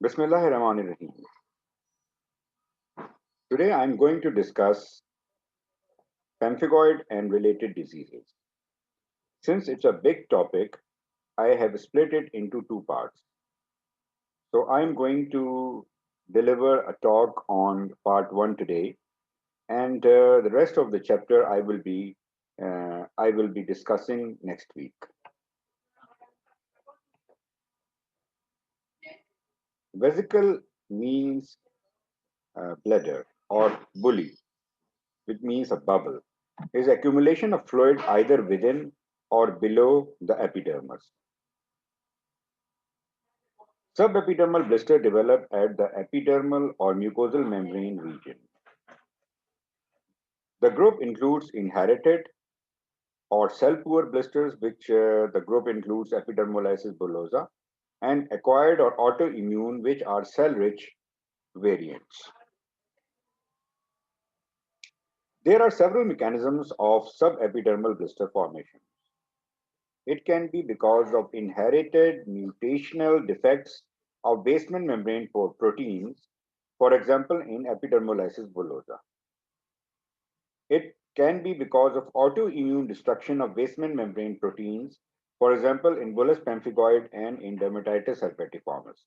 Bismillahirrahmanirrahim. Today I'm going to discuss pemphigoid and related diseases. Since it's a big topic, I have split it into two parts. So I'm going to deliver a talk on part one today, and the rest of the chapter I will be discussing next week. Vesicle means bladder or bully, which means a bubble, is accumulation of fluid either within or below the epidermis. Subepidermal blister develop at the epidermal or mucosal membrane region. The group includes inherited or cell-poor blisters, which the group includes epidermolysis bullosa, and acquired or autoimmune, which are cell-rich variants. There are several mechanisms of subepidermal blister formation. It can be because of inherited mutational defects of basement membrane proteins, for example, in epidermolysis bullosa. It can be because of autoimmune destruction of basement membrane proteins, for example, in Bullous Pemphigoid and in dermatitis herpetiformis.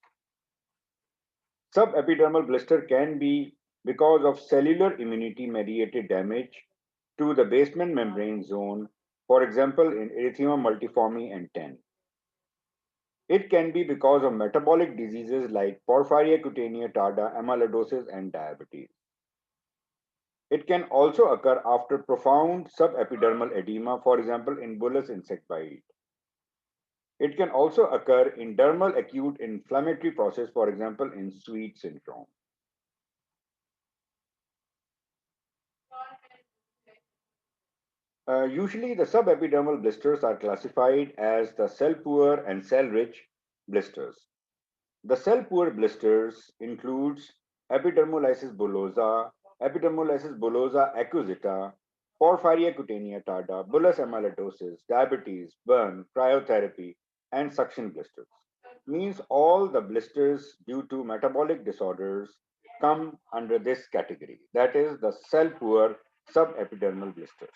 Subepidermal blister can be because of cellular immunity-mediated damage to the basement membrane zone, for example, in erythema multiforme and TEN. It can be because of metabolic diseases like porphyria cutanea tarda, amyloidosis, and diabetes. It can also occur after profound subepidermal edema, for example, in bullous insect bite. It can also occur in dermal acute inflammatory process, for example, in Sweet syndrome. Usually, the subepidermal blisters are classified as the cell-poor and cell-rich blisters. The cell-poor blisters includes epidermolysis bullosa acquisita, porphyria cutanea tarda, bullous amyloidosis, diabetes, burn, cryotherapy, and suction blisters. Means all the blisters due to metabolic disorders come under this category. That is the cell-poor subepidermal blisters.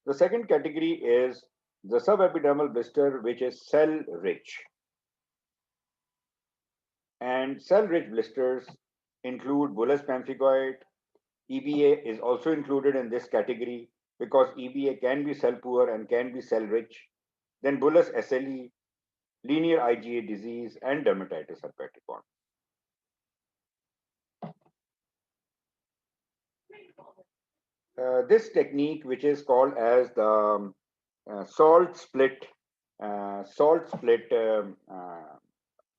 The second category is the subepidermal blister, which is cell-rich. And cell-rich blisters include Bullous pemphigoid. EBA is also included in this category because EBA can be cell-poor and can be cell-rich. Then Bullous SLE, linear IgA disease, and dermatitis herpetiformis. This technique, which is called as the salt split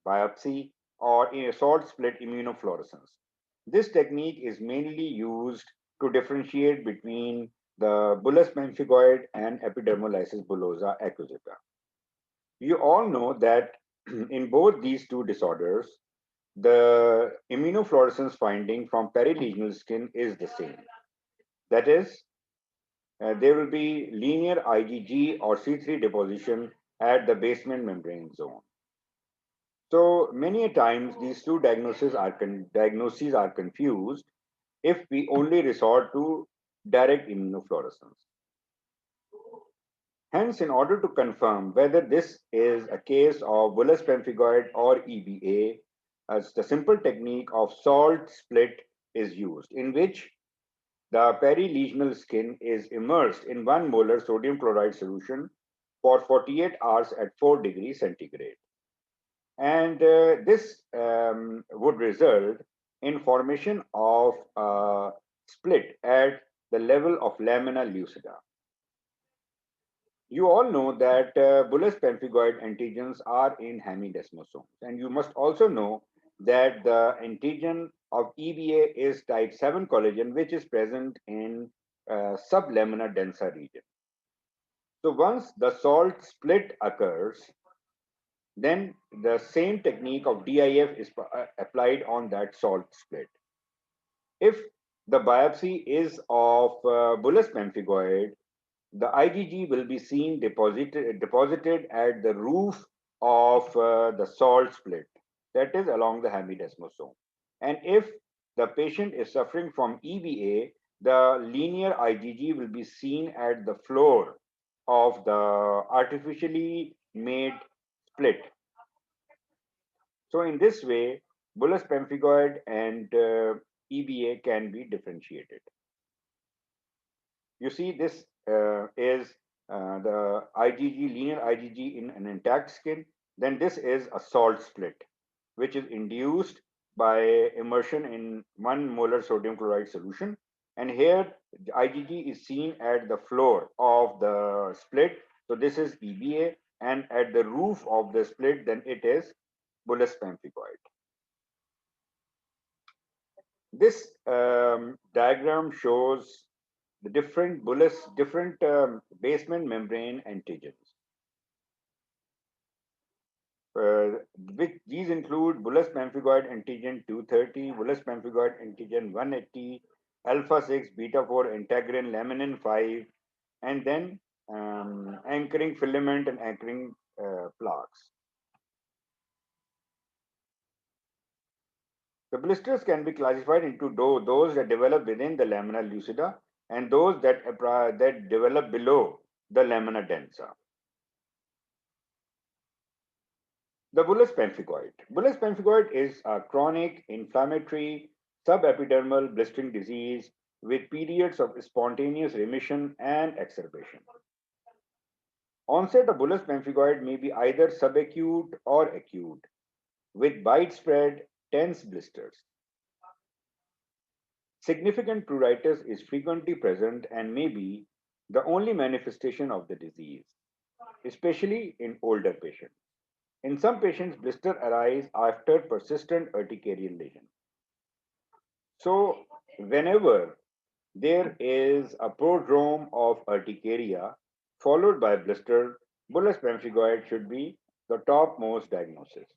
biopsy or a salt split immunofluorescence. This technique is mainly used to differentiate between the bullous pemphigoid and epidermolysis bullosa acquisita. You all know that in both these two disorders, the immunofluorescence finding from perilesional skin is the same. That is, there will be linear IgG or C3 deposition at the basement membrane zone. So many times these two diagnoses are confused if we only resort to direct immunofluorescence. Hence, in order to confirm whether this is a case of bullous pemphigoid or EBA, as the simple technique of salt split is used, in which the perilesional skin is immersed in 1 molar sodium chloride solution for 48 hours at 4 degrees centigrade. And this would result in formation of a split at the level of lamina lucida. You all know that bullous pemphigoid antigens are in hemidesmosomes, and you must also know that the antigen of EBA is type 7 collagen, which is present in sublamina densa region. So once the salt split occurs, then the same technique of DIF is applied on that salt split. If the biopsy is of bullous pemphigoid, the IgG will be seen deposited at the roof of the salt split. that is along the hemidesmosome. And if the patient is suffering from EBA, the linear IgG will be seen at the floor of the artificially made split. So in this way, bullous pemphigoid and EBA can be differentiated. You see, this is the IgG, linear IgG in an intact skin. Then this is a salt split, which is induced by immersion in 1 molar sodium chloride solution. And here, the IgG is seen at the floor of the split. So this is EBA, and at the roof of the split, then it is bullous pemphigoid. This diagram shows the different basement membrane antigens. These include bullous pemphigoid antigen 230, bullous pemphigoid antigen 180, alpha 6, beta 4, integrin, laminin 5, and then anchoring filament and anchoring plaques. The blisters can be classified into those that develop within the lamina lucida and those that develop below the lamina densa. The bullous pemphigoid. Bullous pemphigoid is a chronic inflammatory subepidermal blistering disease with periods of spontaneous remission and exacerbation. Onset of bullous pemphigoid may be either subacute or acute, with widespread tense blisters. Significant pruritus is frequently present and may be the only manifestation of the disease, especially in older patients. In some patients, blisters arise after persistent urticarial lesion. So, whenever there is a prodrome of urticaria followed by blister, bullous pemphigoid should be the topmost diagnosis.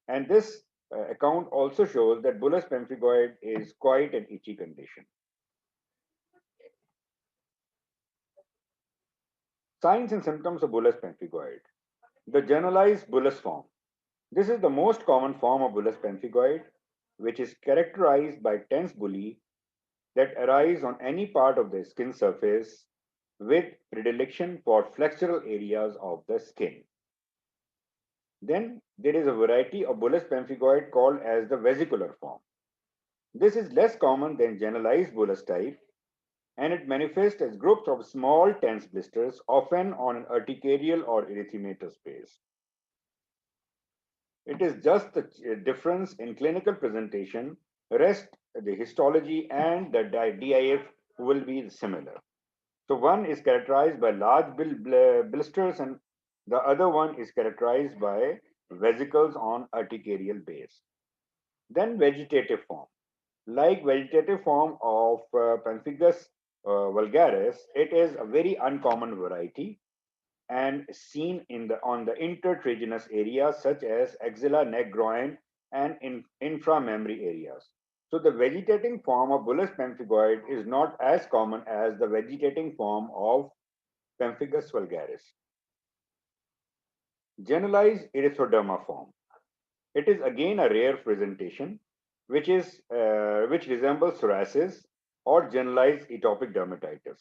And this account also shows that bullous pemphigoid is quite an itchy condition. Signs and symptoms of bullous pemphigoid. The generalized bullous form. This is the most common form of bullous pemphigoid, which is characterized by tense bulli that arise on any part of the skin surface with predilection for flexural areas of the skin. Then there is a variety of bullous pemphigoid called as the vesicular form. This is less common than generalized bullous type, and it manifests as groups of small tense blisters, often on an urticarial or erythematous base. It is just the difference in clinical presentation. Rest, the histology and the DIF will be similar. So one is characterized by large blisters and the other one is characterized by vesicles on urticarial base. Then vegetative form. Like vegetative form of Pemphigus vulgaris, it is a very uncommon variety and seen on the intertriginous areas such as axilla, neck, groin, and inframammary areas. So the vegetating form of bullous pemphigoid is not as common as the vegetating form of Pemphigus vulgaris. Generalized erythroderma form. It is again a rare presentation, which resembles psoriasis or generalized atopic dermatitis,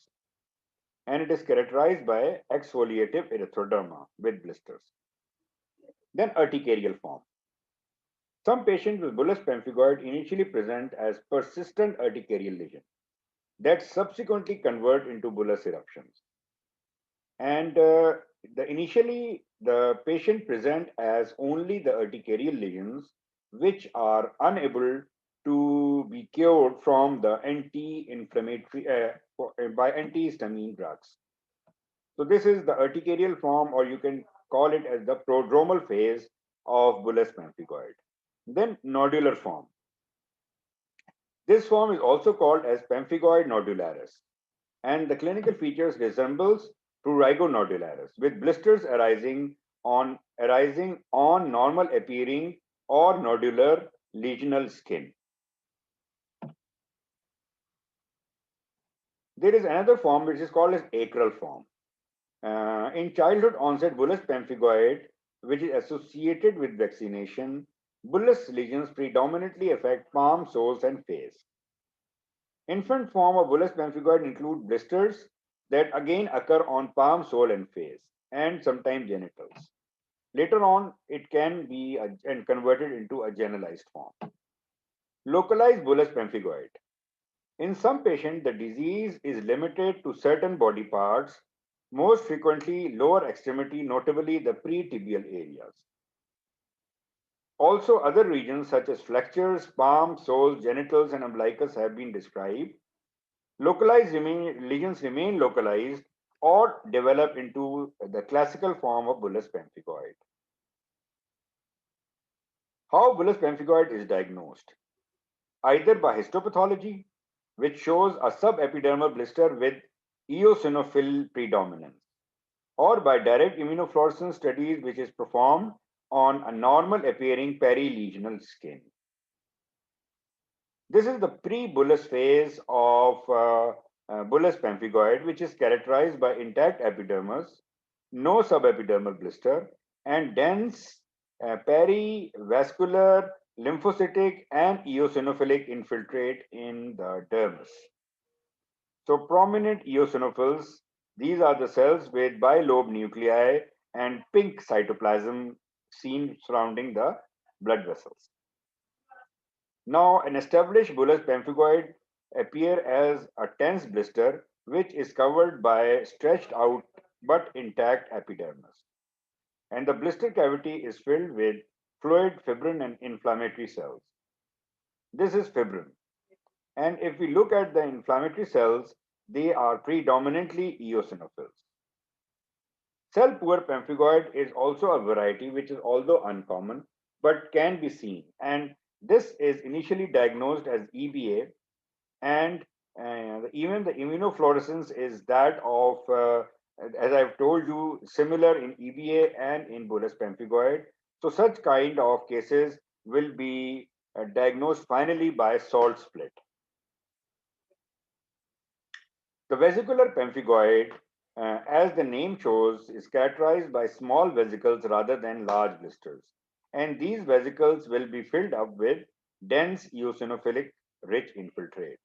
and it is characterized by exfoliative erythroderma with blisters. Then urticarial form. Some patients with bullous pemphigoid initially present as persistent urticarial lesion that subsequently convert into bullous eruptions. And initially, the patient present as only the urticarial lesions, which are unable to be cured from the anti-inflammatory by antihistamine drugs. So this is the urticarial form, or you can call it as the prodromal phase of bullous pemphigoid. Then nodular form. This form is also called as pemphigoid nodularis, and the clinical features resembles prurigo nodularis, with blisters arising on normal appearing or nodular lesional skin. There is another form which is called as acral form. In childhood onset bullous pemphigoid, which is associated with vaccination, Bullous lesions predominantly affect palm, soles, and face. Infant form of bullous pemphigoid include blisters that again occur on palm, sole, and face, and sometimes genitals. Later on, it can be and converted into a generalized form. Localized bullous pemphigoid. In some patients, the disease is limited to certain body parts, most frequently lower extremity, notably the pretibial areas. Also, other regions such as flexures, palm, soles, genitals, and umbilicus have been described. Localized lesions remain localized or develop into the classical form of bullous pemphigoid. How bullous pemphigoid is diagnosed? Either by histopathology, which shows a subepidermal blister with eosinophil predominance, or by direct immunofluorescence studies, which is performed on a normal appearing perilesional skin. This is the pre-bullous phase of bullous pemphigoid, which is characterized by intact epidermis, no subepidermal blister, and dense perivascular lymphocytic and eosinophilic infiltrate in the dermis. So prominent eosinophils, these are the cells with bilobe nuclei and pink cytoplasm seen surrounding the blood vessels. Now, an established bullous pemphigoid appear as a tense blister which is covered by stretched out but intact epidermis. And the blister cavity is filled with fluid, fibrin, and inflammatory cells. This is fibrin. And if we look at the inflammatory cells, they are predominantly eosinophils. Cell-poor pemphigoid is also a variety which is although uncommon, but can be seen. And this is initially diagnosed as EBA, and even the immunofluorescence is that of, as I've told you, similar in EBA and in bullous pemphigoid. So such kind of cases will be diagnosed finally by salt split. The vesicular pemphigoid, as the name shows, is characterized by small vesicles rather than large blisters. And these vesicles will be filled up with dense eosinophilic rich infiltrate.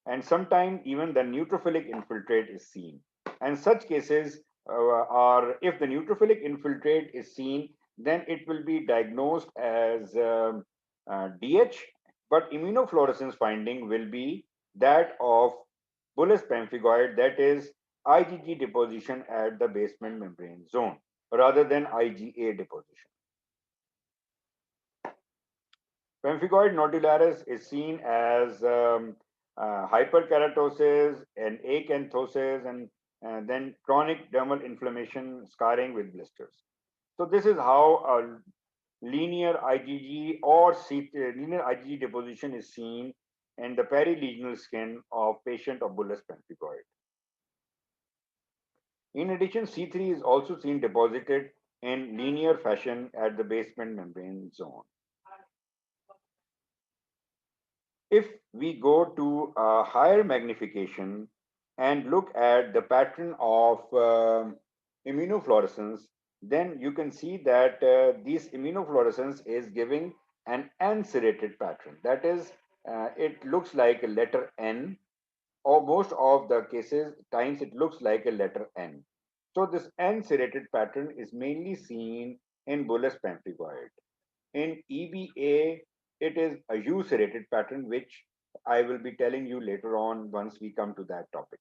And sometimes even the neutrophilic infiltrate is seen. And such cases are, if the neutrophilic infiltrate is seen, then it will be diagnosed as DH, but immunofluorescence finding will be that of bullous pemphigoid, that is IgG deposition at the basement membrane zone rather than IgA deposition. Pemphigoid nodularis is seen as hyperkeratosis and acanthosis, and then chronic dermal inflammation, scarring with blisters. So this is how a linear IgG or linear IgG deposition is seen in the perilesional skin of patient of bullous pemphigoid. In addition, C3 is also seen deposited in linear fashion at the basement membrane zone. If we go to a higher magnification and look at the pattern of immunofluorescence, then you can see that this immunofluorescence is giving an N-serrated pattern. That is, it looks like a letter N, or most of the cases, times it looks like a letter N. So this N-serrated pattern is mainly seen in bullous pemphigoid. In EBA, it is a U-serrated pattern, which I will be telling you later on once we come to that topic.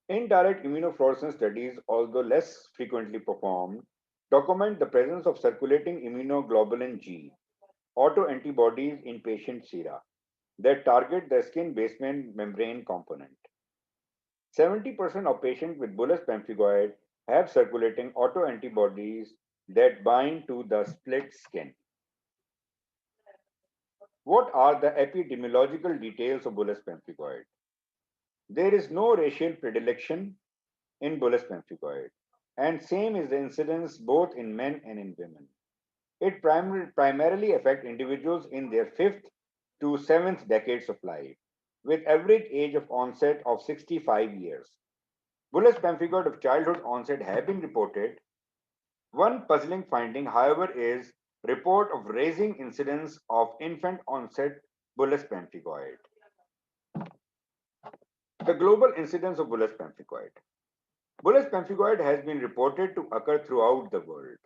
Indirect immunofluorescence studies, although less frequently performed, document the presence of circulating immunoglobulin G, autoantibodies in patient sera that target the skin basement membrane component. 70% of patients with bullous pemphigoid have circulating autoantibodies that bind to the split skin. What are the epidemiological details of bullous pemphigoid? There is no racial predilection in bullous pemphigoid, and same is the incidence both in men and in women. It primarily affects individuals in their 5th to 7th decades of life, with average age of onset of 65 years. Bullous pemphigoid of childhood onset have been reported, One puzzling finding, however, is report of raising incidence of infant onset bullous pemphigoid. The global incidence of bullous pemphigoid. Bullous pemphigoid has been reported to occur throughout the world.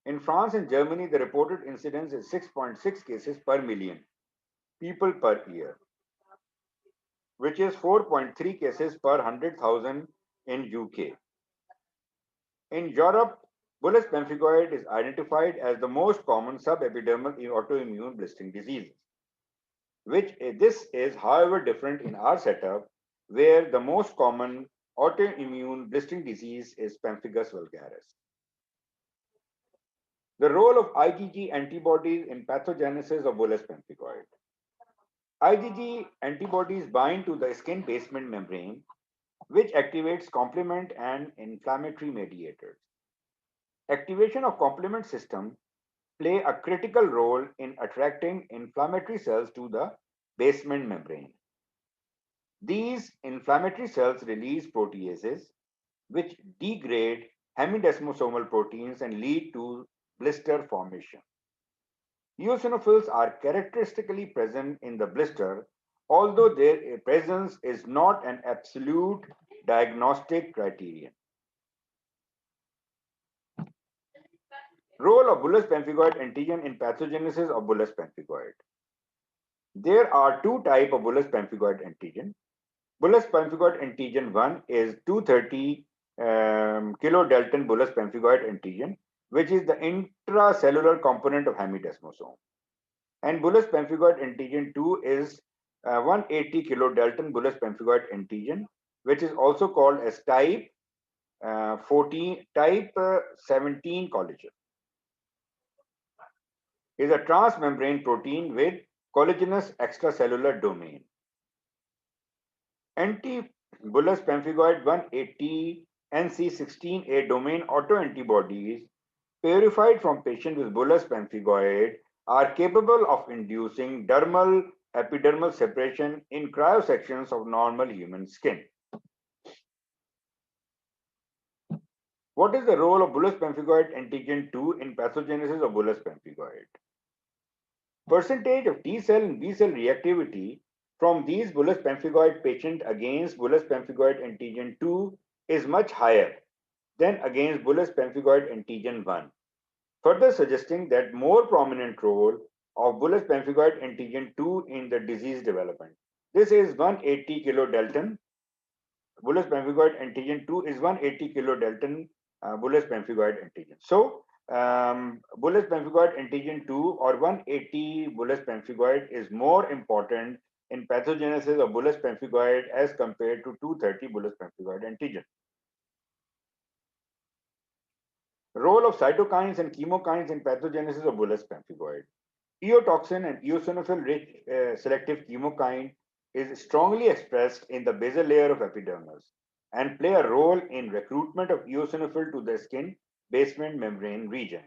In France and Germany, the reported incidence is 6.6 cases per million people per year, which is 4.3 cases per 100,000 in UK. In Europe, bullous pemphigoid is identified as the most common subepidermal autoimmune blistering disease, which this is, however, different in our setup, where the most common autoimmune blistering disease is pemphigus vulgaris. The role of IgG antibodies in pathogenesis of bullous pemphigoid. IgG antibodies bind to the skin basement membrane, which activates complement and inflammatory mediators. Activation of complement system play a critical role in attracting inflammatory cells to the basement membrane. These inflammatory cells release proteases, which degrade hemidesmosomal proteins and lead to blister formation. Eosinophils are characteristically present in the blister, although their presence is not an absolute diagnostic criterion. Role of bullous pemphigoid antigen in pathogenesis of bullous pemphigoid. There are two types of bullous pemphigoid antigen. Bullous pemphigoid antigen 1 is 230 kilodalton bullous pemphigoid antigen, which is the intracellular component of hemidesmosome. And bullous pemphigoid antigen 2 is 180 kilodalton bullous pemphigoid antigen, which is also called as type 17 collagen. Is a transmembrane protein with collagenous extracellular domain. Anti-bullous pemphigoid 180 NC16A domain autoantibodies purified from patients with bullous pemphigoid are capable of inducing dermal epidermal separation in cryosections of normal human skin. What is the role of bullous pemphigoid antigen 2 in pathogenesis of bullous pemphigoid? Percentage of T cell and B cell reactivity from these bullous pemphigoid patients against bullous pemphigoid antigen 2 is much higher than against bullous pemphigoid antigen 1, further suggesting that more prominent role of bullous pemphigoid antigen 2 in the disease development. This is 180 kilodalton. Bullous pemphigoid antigen 2 is 180 kilodalton bullous pemphigoid antigen. So, bullous pemphigoid antigen 2 or 180 bullous pemphigoid is more important in pathogenesis of bullous pemphigoid as compared to 230 bullous pemphigoid antigen. Role of cytokines and chemokines in pathogenesis of bullous pemphigoid. Eotoxin and eosinophil rich selective chemokine is strongly expressed in the basal layer of epidermis and play a role in recruitment of eosinophil to the skin basement membrane region.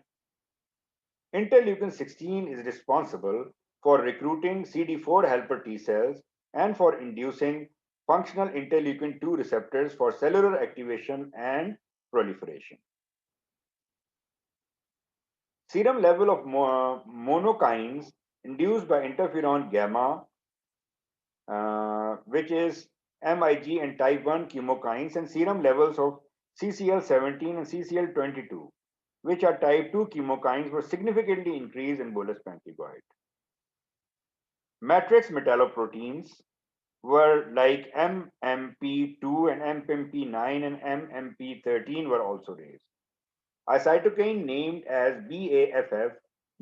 Interleukin 16 is responsible for recruiting CD4 helper T cells and for inducing functional interleukin 2 receptors for cellular activation and proliferation. Serum level of monokines induced by interferon gamma, which is MIG and type 1 chemokines, and serum levels of CCL17 and CCL22, which are type 2 chemokines, were significantly increased in bullous pemphigoid. Matrix metalloproteins were like MMP2 and MMP9 and MMP13 were also raised. A cytokine named as BAFF,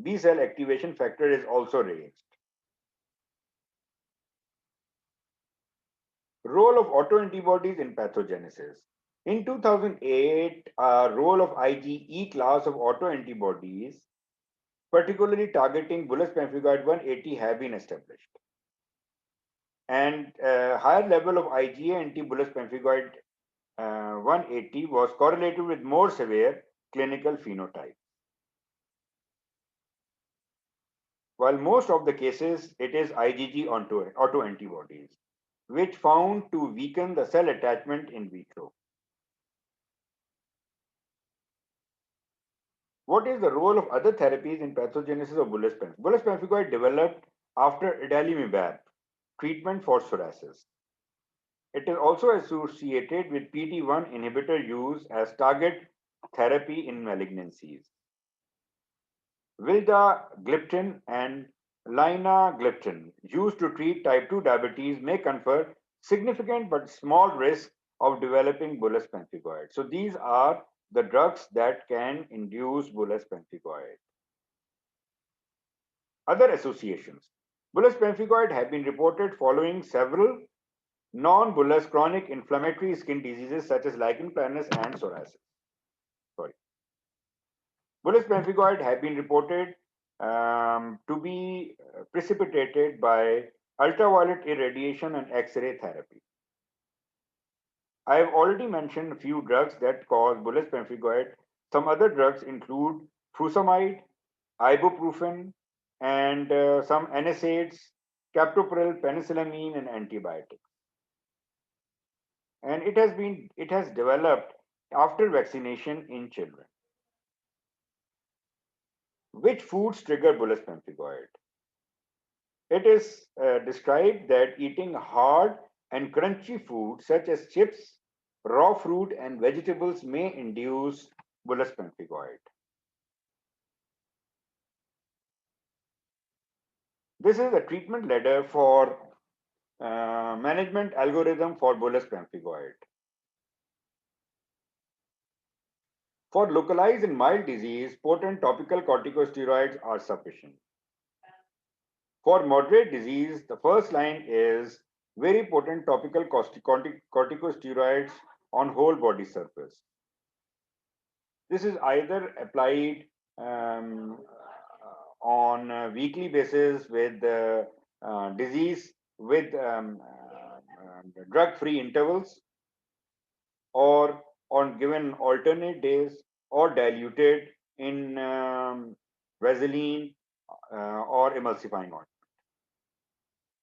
B cell activation factor, is also raised. Role of autoantibodies in pathogenesis. In 2008, a role of IgE class of autoantibodies, particularly targeting bullous pemphigoid 180, have been established. And higher level of IgA anti-bullous pemphigoid 180 was correlated with more severe clinical phenotype. While most of the cases, it is IgG autoantibodies, which found to weaken the cell attachment in vitro. What is the role of other therapies in pathogenesis of bullous pemphigoid? Bullous pemphigoid developed after adalimumab treatment for psoriasis. It is also associated with PD-1 inhibitor use as target therapy in malignancies. Vildagliptin and linagliptin used to treat type 2 diabetes may confer significant but small risk of developing bullous pemphigoid. So these are the drugs that can induce bullous pemphigoid. Other associations. Bullous pemphigoid have been reported following several non-bullous chronic inflammatory skin diseases such as lichen planus and psoriasis. Sorry. Bullous pemphigoid have been reported to be precipitated by ultraviolet irradiation and X-ray therapy. I have already mentioned a few drugs that cause bullous pemphigoid. Some other drugs include furosemide, ibuprofen, and some NSAIDs, captopril, penicillamine, and antibiotics. And it has developed after vaccination in children. Which foods trigger bullous pemphigoid? It is described that eating hard and crunchy food such as chips, raw fruit, and vegetables may induce bullous pemphigoid. This is a treatment ladder for management algorithm for bullous pemphigoid. For localized and mild disease, potent topical corticosteroids are sufficient. For moderate disease, the first line is very potent topical corticosteroids on whole body surface. This is either applied on a weekly basis with disease with drug-free intervals, or on given alternate days, or diluted in Vaseline or emulsifying ointment.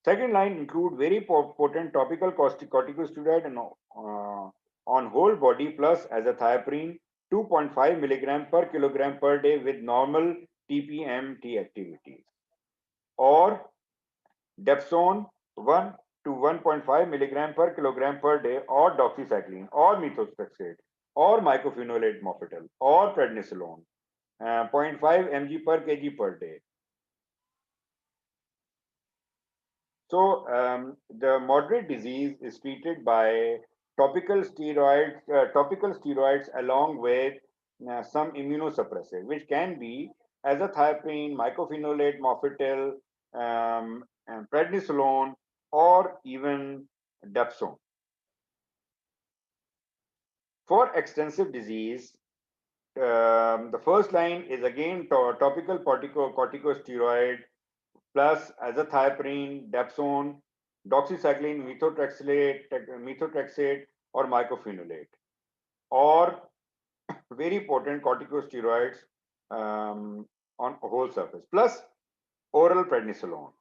Second line include very potent topical corticosteroid and, on whole body plus azathioprine 2.5 milligram per kilogram per day with normal TPMT activities, or Dapsone 1 to 1.5 milligram per kilogram per day, or doxycycline, or methotrexate, or mycophenolate mofetil, or prednisolone 0.5 mg per kg per day. So the moderate disease is treated by topical steroids along with some immunosuppressive, which can be azathioprine, mycophenolate mofetil, and prednisolone, or even dapsone. For extensive disease, the first line is again topical corticosteroid plus azathioprine, dapsone, doxycycline, methotrexate, or mycophenolate, or very potent corticosteroids on whole surface, plus oral prednisolone.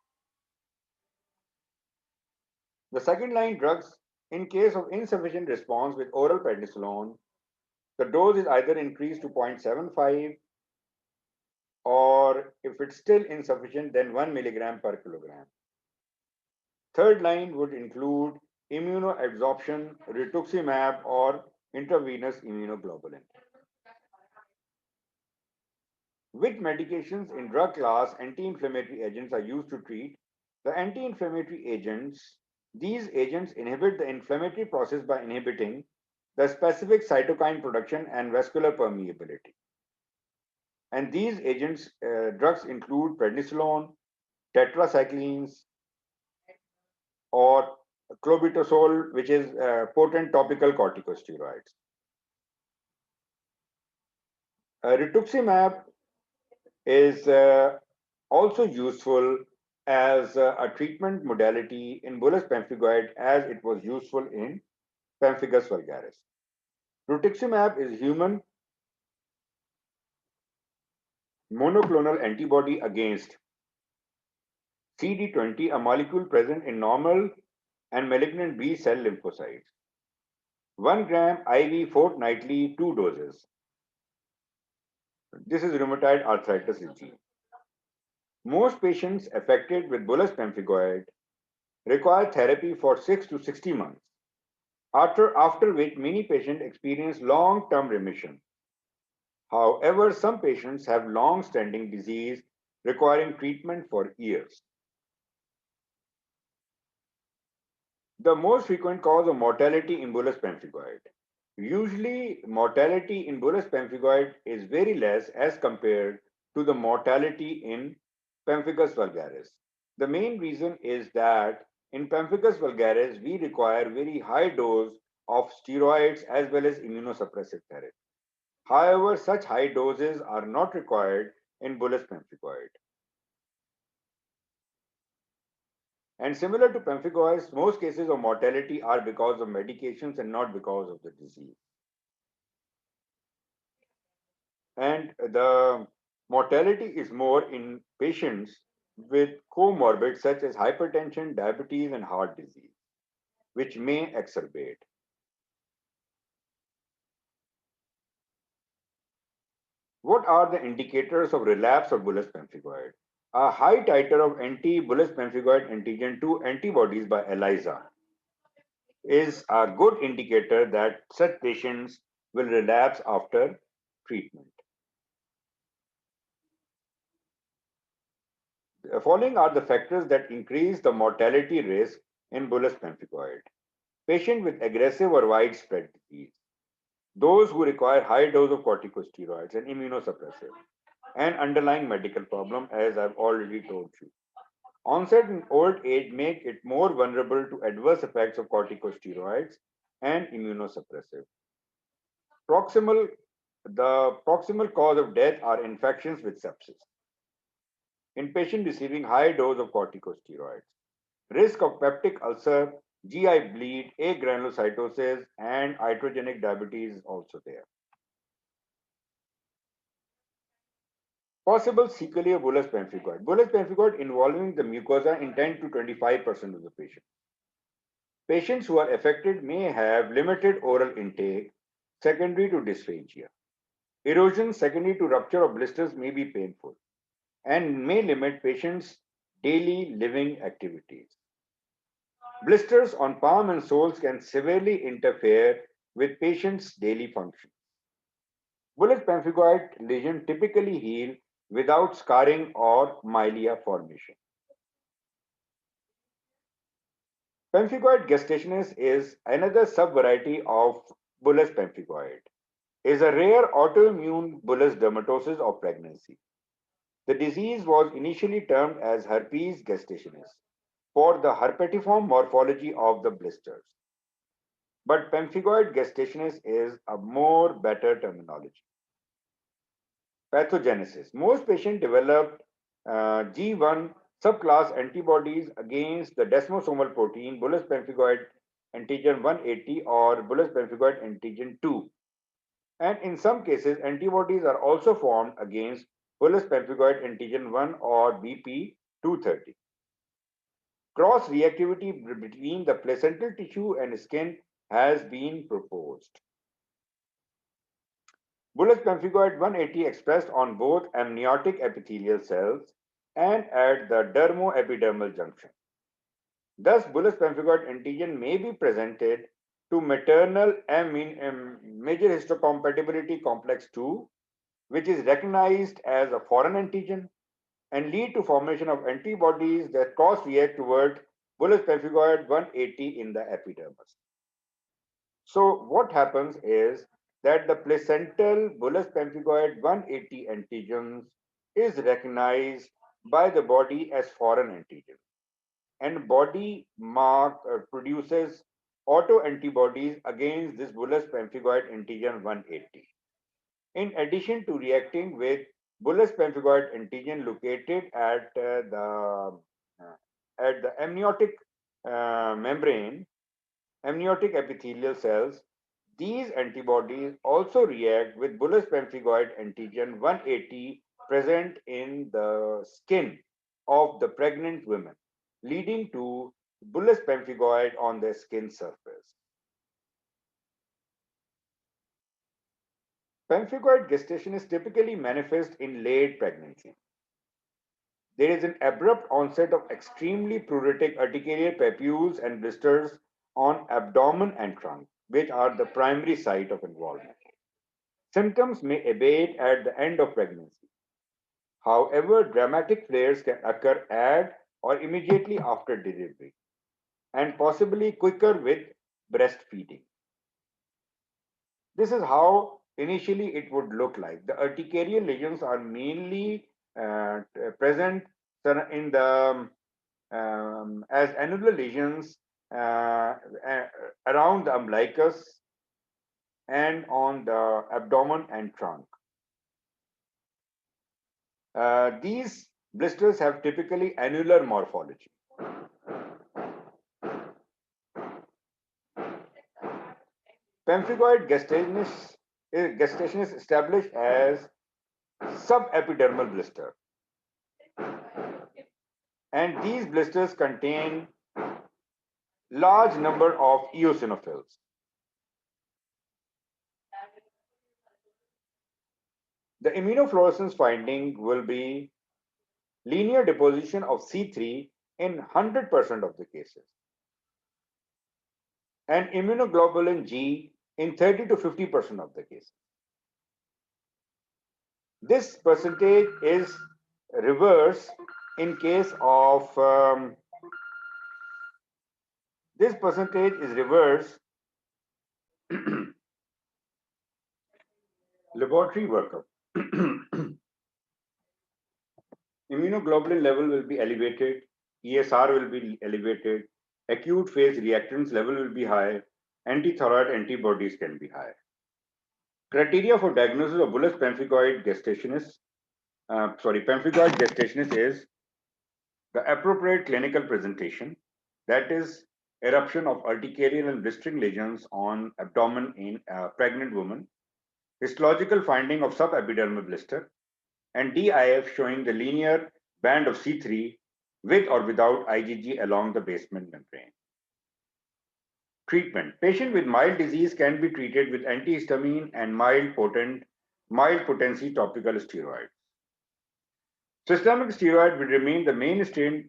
The second line drugs, in case of insufficient response with oral prednisolone, the dose is either increased to 0.75, or if it's still insufficient, then 1 milligram per kilogram. Third line would include immunoabsorption, rituximab, or intravenous immunoglobulin. Which medications in drug class anti-inflammatory agents are used to treat? The anti-inflammatory agents, these agents inhibit the inflammatory process by inhibiting the specific cytokine production and vascular permeability. And these agents, drugs include prednisolone, tetracyclines, or clobetasol, which is potent topical corticosteroids. Rituximab is also useful as a treatment modality in bullous pemphigoid, as it was useful in pemphigus vulgaris. Rituximab is human monoclonal antibody against CD20, a molecule present in normal and malignant B cell lymphocytes. 1 gram IV fortnightly, 2 doses. This is rheumatoid arthritis gene. Most patients affected with bullous pemphigoid require therapy for 6 to 60 months, after which many patients experience long-term remission. However, some patients have long-standing disease requiring treatment for years. The most frequent cause of mortality in bullous pemphigoid. Usually, mortality in bullous pemphigoid is very less as compared to the mortality in pemphigus vulgaris. The main reason is that in pemphigus vulgaris, we require very high dose of steroids as well as immunosuppressive therapy. However, such high doses are not required in bullous pemphigoid. And similar to pemphigoids, most cases of mortality are because of medications and not because of the disease. And the mortality is more in patients with comorbids such as hypertension, diabetes, and heart disease, which may exacerbate. What are the indicators of relapse of bullous pemphigoid? A high titer of anti-bullous pemphigoid antigen 2 antibodies by ELISA is a good indicator that such patients will relapse after treatment. The following are the factors that increase the mortality risk in bullous pemphigoid. Patient with aggressive or widespread disease, those who require high dose of corticosteroids and immunosuppressive, and underlying medical problem, as I've already told you. Onset in old age make it more vulnerable to adverse effects of corticosteroids and immunosuppressive. Proximal, the proximal cause of death are infections with sepsis. In patient receiving high dose of corticosteroids, risk of peptic ulcer, GI bleed, agranulocytosis, and iatrogenic diabetes is also there. Possible sequelae of bullous pemphigoid. Bullous pemphigoid involving the mucosa in 10 to 25% of the patients. Patients who are affected may have limited oral intake secondary to dysphagia. Erosion secondary to rupture of blisters may be painful and may limit patients' daily living activities. Blisters on palm and soles can severely interfere with patients' daily functions. Bullous pemphigoid lesion typically heal without scarring or milia formation. Pemphigoid gestationis is another subvariety of bullous pemphigoid. It is a rare autoimmune bullous dermatosis of pregnancy. The disease was initially termed as herpes gestationis for the herpetiform morphology of the blisters. But pemphigoid gestationis is a more better terminology. Pathogenesis. Most patients developed G1 subclass antibodies against the desmosomal protein bullous pemphigoid antigen 180 or bullous pemphigoid antigen 2. And in some cases, antibodies are also formed against bullous pemphigoid antigen 1 or BP230. Cross reactivity between the placental tissue and skin has been proposed. Bullous pemphigoid 180 expressed on both amniotic epithelial cells and at the dermoepidermal junction. Thus, bullous pemphigoid antigen may be presented to maternal major histocompatibility complex 2, which is recognized as a foreign antigen, and lead to formation of antibodies that cross-react toward bullous pemphigoid 180 in the epidermis. So what happens is that the placental bullous pemphigoid 180 antigens is recognized by the body as foreign antigen, and body mark produces autoantibodies against this bullous pemphigoid antigen 180. In addition to reacting with bullous pemphigoid antigen located at the amniotic membrane, amniotic epithelial cells, these antibodies also react with bullous pemphigoid antigen 180 present in the skin of the pregnant women, leading to bullous pemphigoid on the skin surface. Pemphigoid gestationis typically manifest in late pregnancy. There is an abrupt onset of extremely pruritic urticarial papules and blisters on abdomen and trunk, which are the primary site of involvement. Symptoms may abate at the end of pregnancy. However, dramatic flares can occur at or immediately after delivery, and possibly quicker with breastfeeding. This is how initially it would look like. The urticarial lesions are mainly present in the as annular lesions around the umbilicus and on the abdomen and trunk. These blisters have typically annular morphology. Pemphigoid gestation is established as subepidermal blister, and these blisters contain large number of eosinophils. The immunofluorescence finding will be linear deposition of C3 in 100% of the cases, and immunoglobulin G in 30 to 50% of the cases. This percentage is reverse in case of this percentage is reverse laboratory workup. Immunoglobulin level will be elevated, ESR will be elevated, acute phase reactants level will be high, antithyroid antibodies can be high. Criteria for diagnosis of bullous pemphigoid gestationis, pemphigoid gestationis is the appropriate clinical presentation, that is eruption of urticarial and blistering lesions on abdomen in a pregnant woman, histological finding of subepidermal blister, and DIF showing the linear band of C3 with or without IgG along the basement membrane. Treatment. Patient with mild disease can be treated with antihistamine and mild potency topical steroids. Systemic steroid will remain the mainstay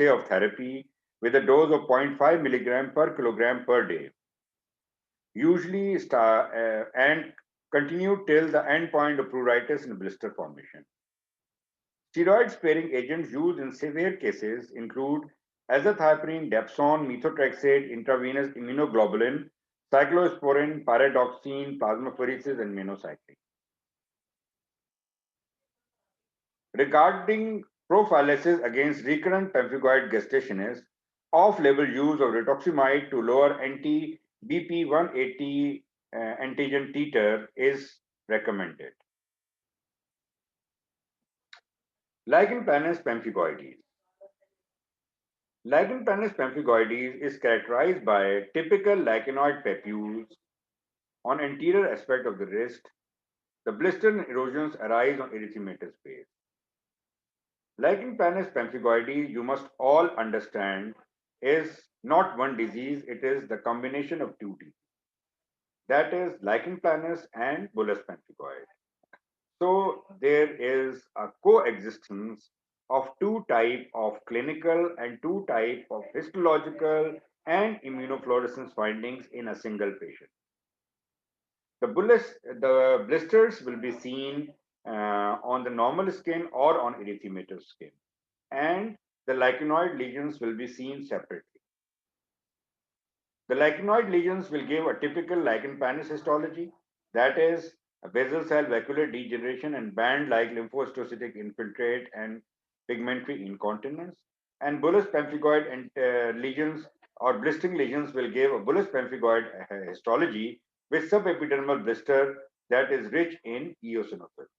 of therapy with a dose of 0.5 milligram per kilogram per day, usually and continue till the end point of pruritus and blister formation. Steroid-sparing agents used in severe cases include azathioprine, dapsone, methotrexate, intravenous immunoglobulin, cyclosporin, pyridoxine, plasmapheresis, and minocycline. Regarding prophylaxis against recurrent pemphigoid gestationis, off-label use of rituximab to lower anti-BP180 antigen titer is recommended. Lichen planus pemphigoides. Lichen planus pemphigoides is characterized by typical lichenoid papules on anterior aspect of the wrist. The blister and erosions arise on erythematous base. Lichen planus pemphigoides, you must all understand, is not one disease, it is the combination of two diseases. That is lichen planus and bullous pemphigoid. So there is a coexistence of two types of clinical and two types of histological and immunofluorescence findings in a single patient. The blisters will be seen on the normal skin or on erythematous skin, and the lichenoid lesions will be seen separately. The lichenoid lesions will give a typical lichen planus histology, that is a basal cell vacuolar degeneration and band-like lymphohistiocytic infiltrate and pigmentary incontinence. And bullous pemphigoid and lesions or blistering lesions will give a bullous pemphigoid histology with subepidermal blister that is rich in eosinophils.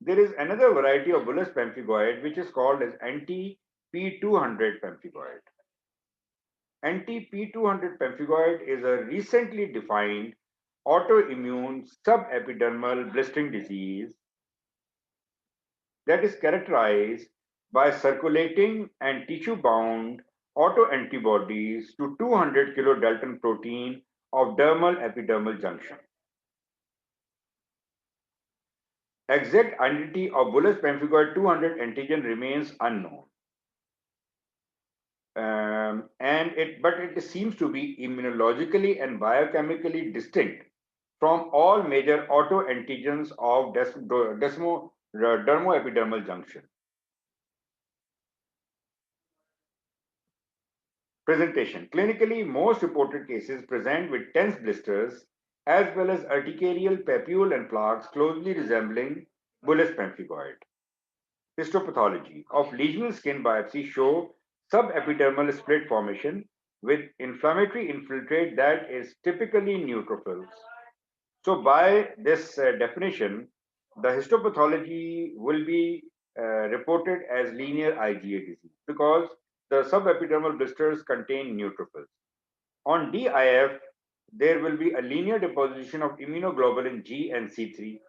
There is another variety of bullous pemphigoid which is called as anti-P200 pemphigoid. Anti-P200 pemphigoid is a recently defined autoimmune subepidermal blistering disease that is characterized by circulating and tissue-bound autoantibodies to 200 kilodalton protein of dermal epidermal junction. Exact identity of Bullous pemphigoid 200 antigen remains unknown. But it seems to be immunologically and biochemically distinct from all major autoantigens of dermoepidermal junction. Presentation. Clinically, most reported cases present with tense blisters as well as urticarial papule and plaques closely resembling Bullous pemphigoid. Histopathology of lesional skin biopsy show subepidermal split formation with inflammatory infiltrate that is typically neutrophils. So by this definition, the histopathology will be reported as linear IgA disease because the subepidermal blisters contain neutrophils. On DIF, there will be a linear deposition of immunoglobulin G and C3,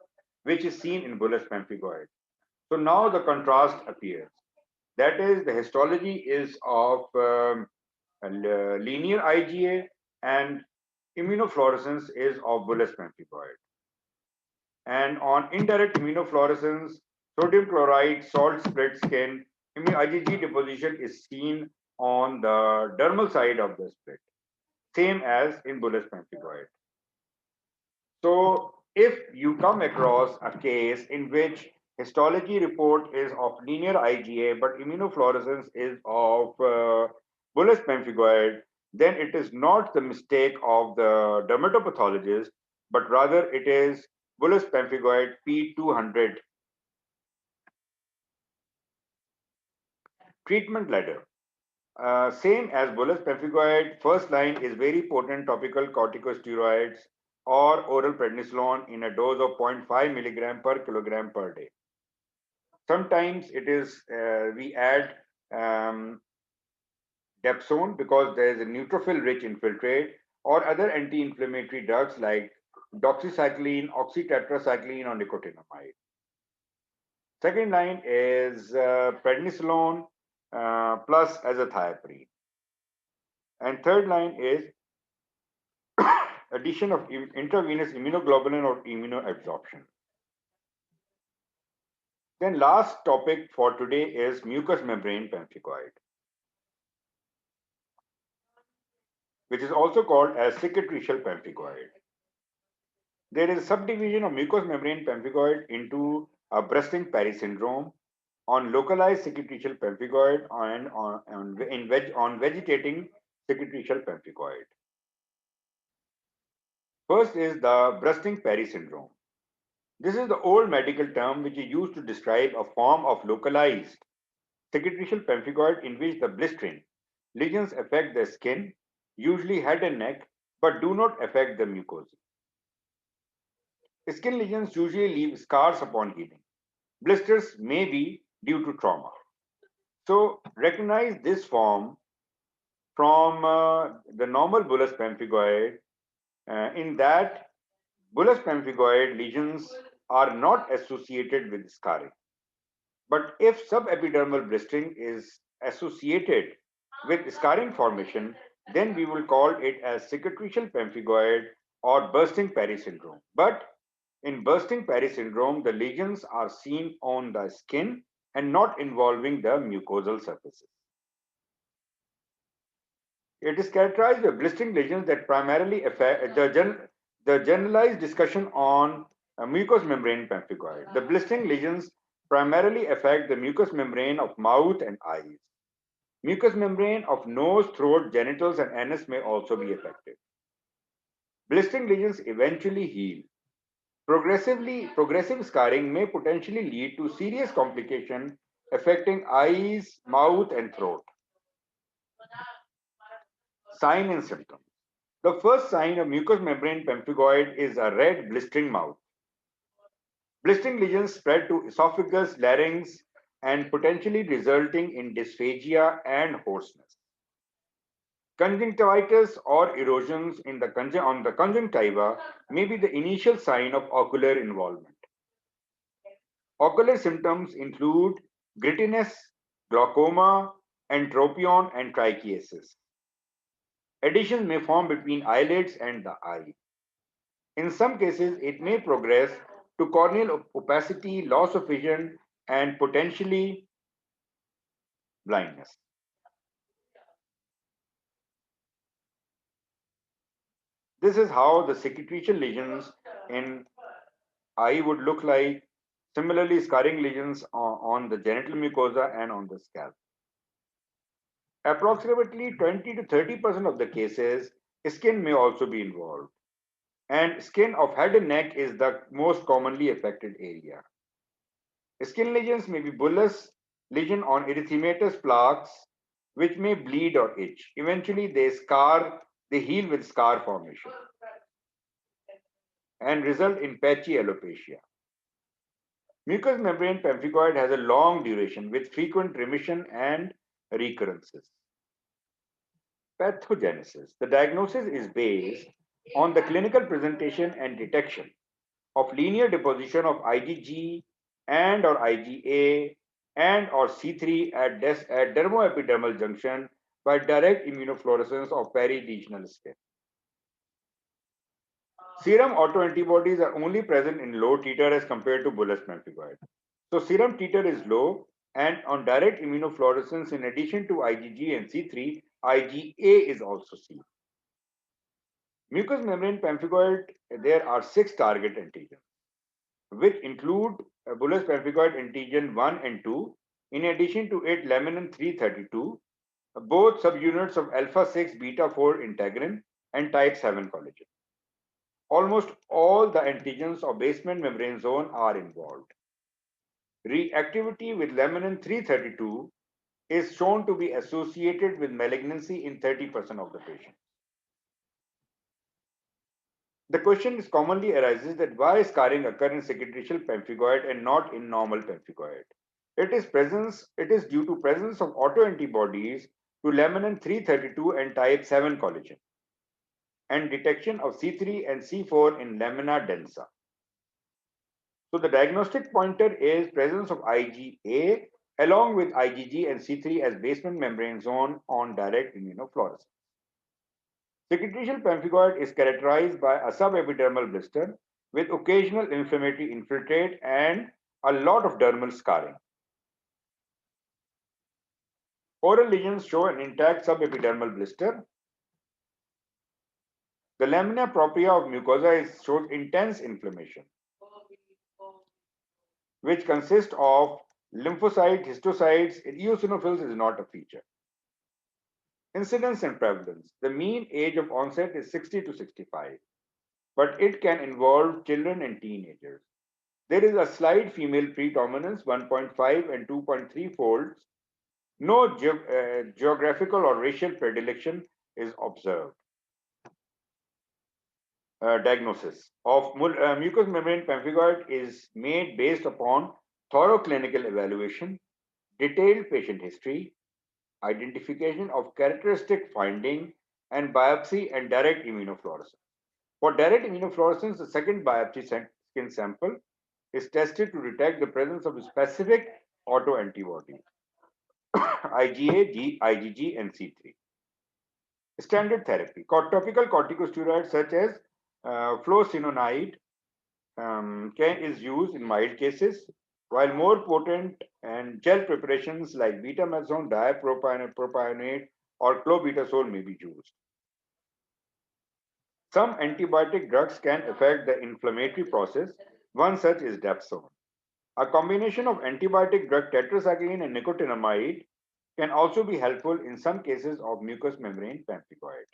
which is seen in Bullous pemphigoid. So now the contrast appears. That is, the histology is of linear IgA and immunofluorescence is of Bullous pemphigoid. And on indirect immunofluorescence, sodium chloride, salt split skin, IgG deposition is seen on the dermal side of the split, same as in Bullous pemphigoid. So if you come across a case in which histology report is of linear IgA, but immunofluorescence is of Bullous pemphigoid, then it is not the mistake of the dermatopathologist, but rather it is Bullous pemphigoid P200. Treatment ladder. Same as Bullous pemphigoid, first line is very potent topical corticosteroids or oral prednisolone in a dose of 0.5 milligram per kilogram per day. Sometimes it is we add dapsone because there is a neutrophil-rich infiltrate or other anti-inflammatory drugs like doxycycline, oxytetracycline, or nicotinamide. Second line is prednisolone plus azathioprine. And third line is addition of intravenous immunoglobulin or immunoabsorption. Then last topic for today is mucous membrane pemphigoid, which is also called as cicatricial pemphigoid. There is a subdivision of mucous membrane pemphigoid into a bursting Paris syndrome on localized cicatricial pemphigoid and on vegetating cicatricial pemphigoid. First is the bursting Paris syndrome. This is the old medical term which is used to describe a form of localized cicatricial pemphigoid in which the blistering lesions affect the skin, usually head and neck, but do not affect the mucosa. Skin lesions usually leave scars upon healing. Blisters may be due to trauma. So recognize this form from the normal bullous pemphigoid in that bullous pemphigoid lesions are not associated with scarring. But if subepidermal blistering is associated with scarring formation, then we will call it as cicatricial pemphigoid or bursting Paris syndrome. But in bursting Paris syndrome, the lesions are seen on the skin and not involving the mucosal surfaces. It is characterized by blistering lesions that primarily affect the generalized discussion on mucous membrane pemphigoid. The blistering lesions primarily affect the mucous membrane of mouth and eyes. Mucous membrane of nose, throat, genitals, and anus may also be affected. Blistering lesions eventually heal. Progressive scarring may potentially lead to serious complication affecting eyes, mouth, and throat. Sign and symptoms. The first sign of mucous membrane pemphigoid is a red blistering mouth. Blistering lesions spread to esophagus, larynx, and potentially resulting in dysphagia and hoarseness. Conjunctivitis or erosions on the conjunctiva may be the initial sign of ocular involvement. Ocular symptoms include grittiness, glaucoma, entropion, and trichiasis. Adhesions may form between eyelids and the eye. In some cases, it may progress to corneal opacity, loss of vision, and potentially blindness. This is how the cicatricial lesions in eye would look like. Similarly, scarring lesions on the genital mucosa and on the scalp. Approximately 20 to 30% of the cases, skin may also be involved. And skin of head and neck is the most commonly affected area. Skin lesions may be bullous lesion on erythematous plaques, which may bleed or itch. Eventually, they heal with scar formation and result in patchy alopecia. Mucous membrane pemphigoid has a long duration with frequent remission and recurrences. Pathogenesis. The diagnosis is based on the clinical presentation and detection of linear deposition of IgG and or IgA and or C3 at dermoepidermal junction by direct immunofluorescence of periregional skin. Serum autoantibodies are only present in low titer as compared to bullous pemphigoid. So serum titer is low, and on direct immunofluorescence, in addition to IgG and C3, IgA is also seen. Mucous membrane pemphigoid, there are 6 target antigens, which include bullous pemphigoid antigen 1 and 2. In addition to it, laminin 332, both subunits of alpha 6 beta 4 integrin and type 7 collagen. Almost all the antigens of basement membrane zone are involved. Reactivity with laminin 332 is shown to be associated with malignancy in 30% of the patients. The question is commonly arises that why scarring occur in cicatricial pemphigoid and not in normal pemphigoid. It is due to presence of autoantibodies to laminin 332 and type 7 collagen and detection of C3 and C4 in lamina densa. So the diagnostic pointer is presence of IgA along with IgG and C3 as basement membrane zone on direct immunofluorescence. Cicatricial pemphigoid is characterized by a subepidermal blister with occasional inflammatory infiltrate and a lot of dermal scarring. Oral lesions show an intact subepidermal blister. The lamina propria of mucosa shows intense inflammation, which consists of lymphocytes, histocytes. Eosinophils is not a feature. Incidence and prevalence. The mean age of onset is 60 to 65, but it can involve children and teenagers. There is a slight female predominance, 1.5 and 2.3 folds. No geographical or racial predilection is observed. Diagnosis of mucous membrane pemphigoid is made based upon thorough clinical evaluation, detailed patient history, identification of characteristic finding, and biopsy and direct immunofluorescence. For direct immunofluorescence, the second biopsy skin sample is tested to detect the presence of a specific autoantibody, IgA, IgG, and C3. Standard therapy. Topical corticosteroids such as fluocinolone is used in mild cases, while more potent and gel preparations like betamethasone, dipropionate, or clobetasol may be used. Some antibiotic drugs can affect the inflammatory process. One such is dapsone. A combination of antibiotic drug tetracycline and nicotinamide can also be helpful in some cases of mucous membrane pemphigoid.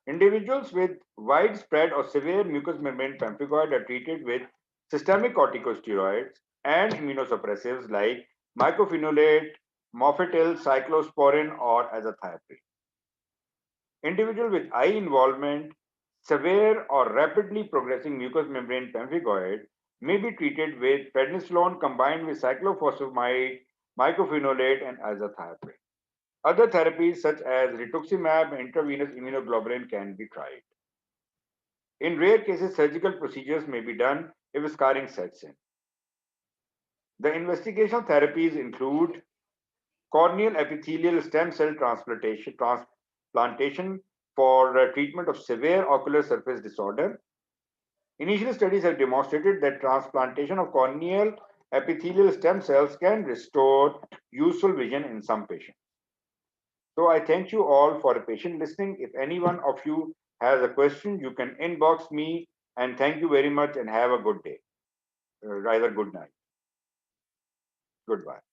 Individuals with widespread or severe mucous membrane pemphigoid are treated with systemic corticosteroids and immunosuppressives like mycophenolate, mofetil, cyclosporin, or azathioprine. Individuals with eye involvement, severe or rapidly progressing mucous membrane pemphigoid may be treated with prednisolone combined with cyclophosphamide, mycophenolate, and azathioprine. Other therapies such as rituximab and intravenous immunoglobulin can be tried. In rare cases, surgical procedures may be done if scarring sets in. The investigational therapies include corneal epithelial stem cell transplantation for treatment of severe ocular surface disorder, Initial studies have demonstrated that transplantation of corneal epithelial stem cells can restore useful vision in some patients. So I thank you all for the patient listening. If any one of you has a question, you can inbox me, and thank you very much and have a good day. Rather good night. Goodbye.